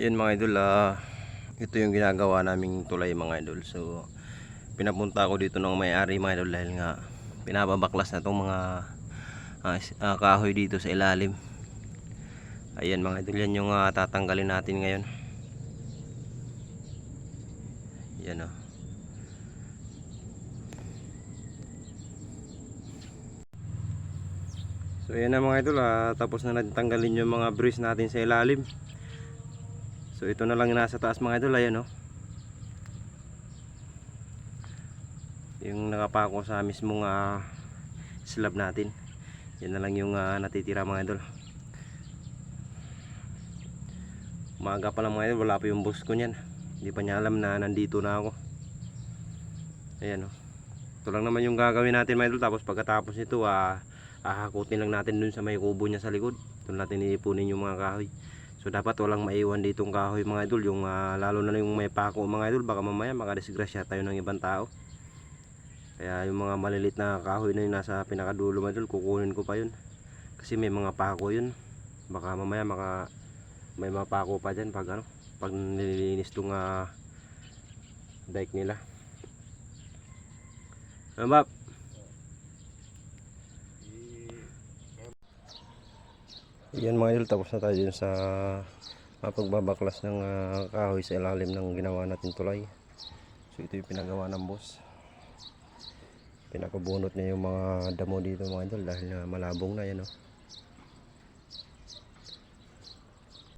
Ayun mga idol, ito yung ginagawa naming tulay mga idol. So pinapunta ko dito ng may-ari mga idol dahil nga pinababaklas na itong mga kahoy dito sa ilalim. Ayan mga idol, yan yung tatanggalin natin ngayon. Yan o. So ayan na mga idol, tapos na natin tanggalin yung mga brace natin sa ilalim. So ito na lang yung nasa taas mga idol, ayan o. Yung nakapako sa mismong slab natin. Yan na lang yung natitira mga idol. Umaga pa lang mga idol, wala pa yung boss ko niyan. Hindi pa niya alam na nandito na ako. Ayan o. Ito lang naman yung gagawin natin mga idol. Tapos pagkatapos nito, hakutin lang natin dun sa may kubo niya sa likod. Doon natin iipunin yung mga kahoy. So dapat walang maiwan ditong kahoy mga idol. Yung lalo na yung may pako mga idol, baka mamaya makadisgrasya tayo ng ibang tao. Kaya yung mga malilit na kahoy na yun nasa pinakadulo mga idol, kukunin ko pa yun. Kasi may mga pako yun. Baka mamaya may mga pako pa dyan pag nililinis tong dike nila. Ano ba? Yan mga idol, tapos na tayo dun sa pagbabaklas ng kahoy sa ilalim ng ginawa natin tulay. So ito yung pinagawa ng boss. Pinakabunot niya yung mga damo dito mga idol dahil malabong na yan o.